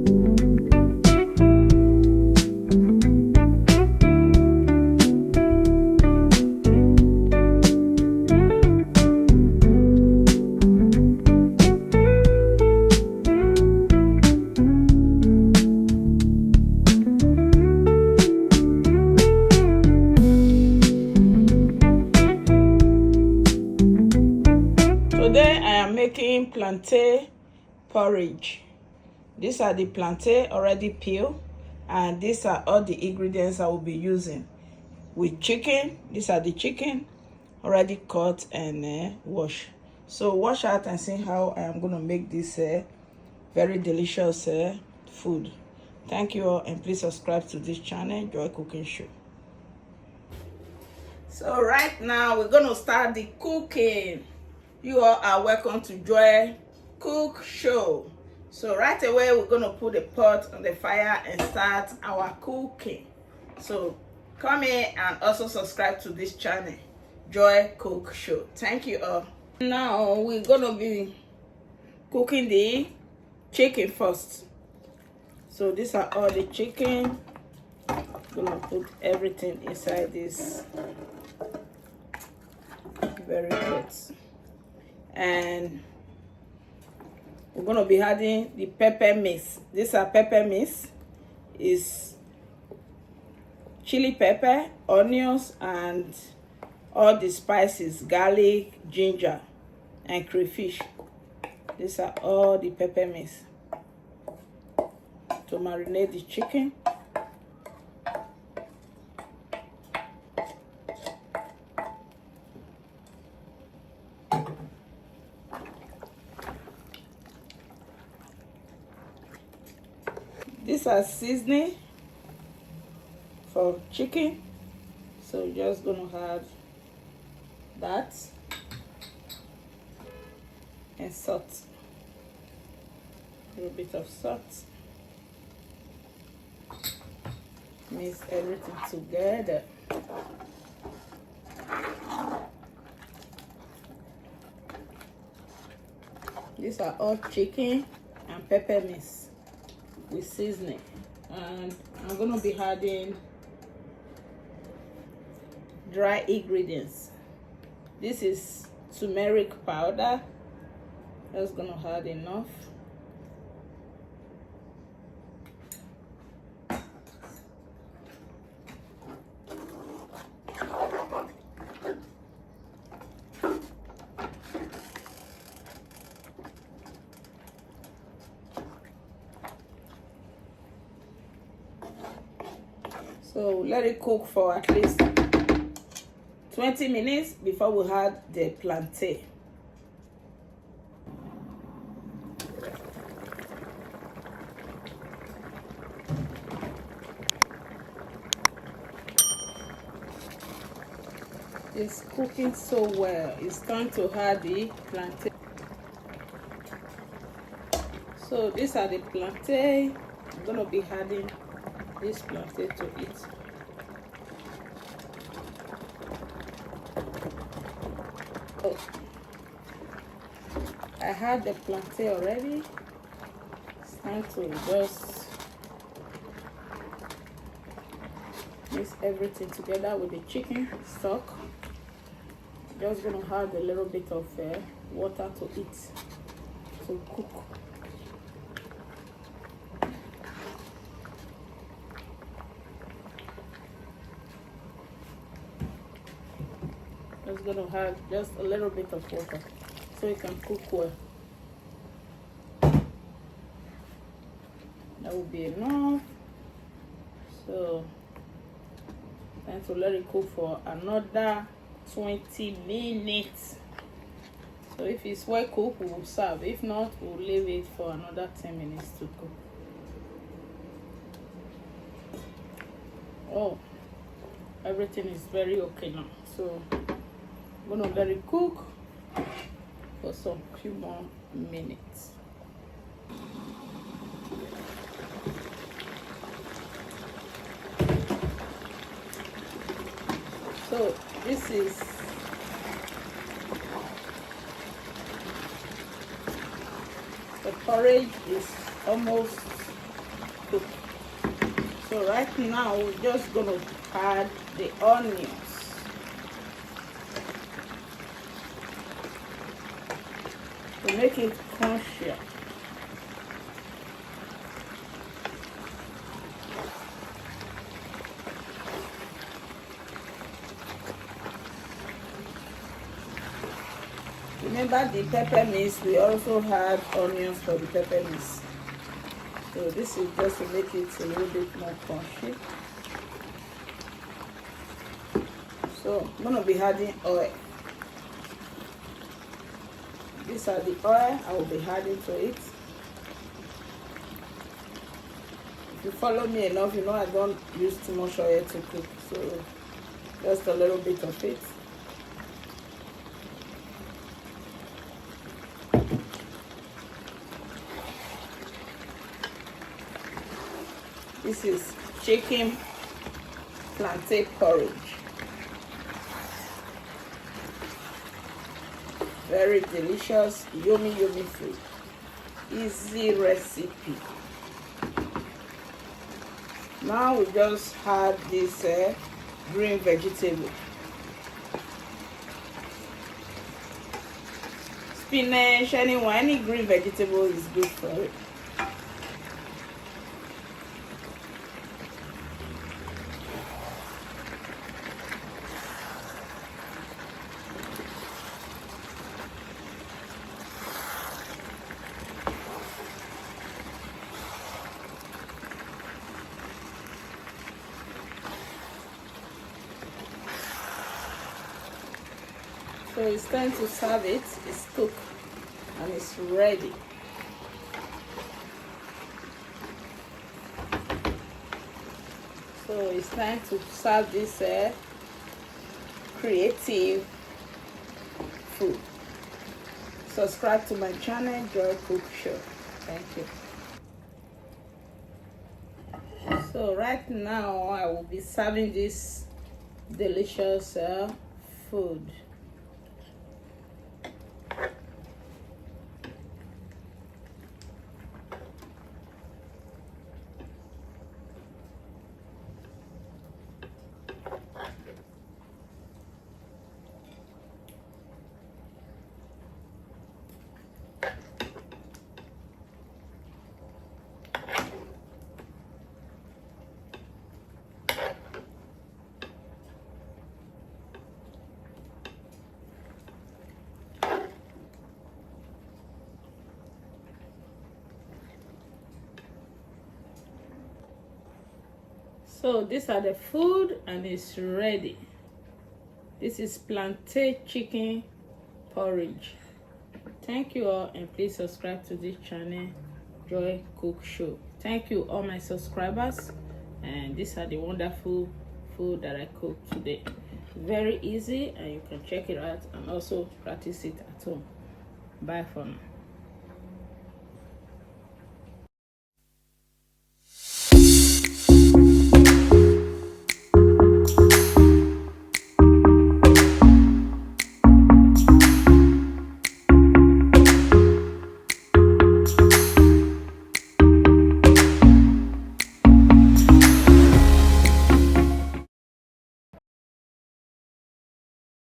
Today I am making plantain porridge. These are the plantain already peeled, and these are all the ingredients I will be using. With chicken, these are the chicken already cut and washed. So watch out and see how I am going to make this very delicious food. Thank you all, and please subscribe to this channel, Joy Cooking Show. So right now we're going to start the cooking. You all are welcome to Joy Cook Show. So right away we're going to put the pot on the fire and start our cooking. So come in and also subscribe to this channel, Joy Cook Show. Thank you all. Now we're going to be cooking the chicken first. So these are all the chicken. I'm going to put everything inside this very good. And we're going to be adding the pepper mix. These are pepper mix. Is chili pepper, onions, and all the spices, garlic, ginger, and crayfish. These are all the pepper mix to marinate the chicken. These are seasoning for chicken, so we're just gonna add that and salt, a little bit of salt. Mix everything together. These are all chicken and pepper mix with seasoning, and I'm going to be adding dry ingredients. This is turmeric powder. Just going to add enough. So let it cook for at least 20 minutes before we add the plantain. It's cooking so well. It's time to add the plantain. So these are the plantain. I'm going to be adding this plantain to it. Oh, I had the plantain already. It's time to just mix everything together with the chicken stock. Just gonna add a little bit of water to it to cook. Just gonna add just a little bit of water so it can cook well. That will be enough. So time to let it cook for another 20 minutes. So if it's well cooked, we will serve. If not, we'll leave it for another 10 minutes to cook. Oh, everything is very okay now. So I'm gonna let it cook for some few more minutes. So this is the porridge is almost cook. So right now we're just gonna add the onions. To make it crunchier. Remember the pepper mix, we also had onions for the pepper mix. So this is just to make it a little bit more crunchy. So I'm gonna be adding oil. These are the oil I will be adding to it. If you follow me enough, you know I don't use too much oil to cook, so just a little bit of it. This is chicken plantain porridge. Very delicious, yummy food. Easy recipe. Now we just add this green vegetable. Spinach, any green vegetable is good for it. So it's time to serve it. It's cooked and it's ready. So it's time to serve this creative food. Subscribe to my channel, Joy Cook Show. Thank you. So right now I will be serving this delicious food. So these are the food and it's ready. This is plantain chicken porridge. Thank you all, and please subscribe to this channel, Joy Cook Show. Thank you all my subscribers, and these are the wonderful food that I cooked today. Very easy, and you can check it out and also practice it at home. Bye for now.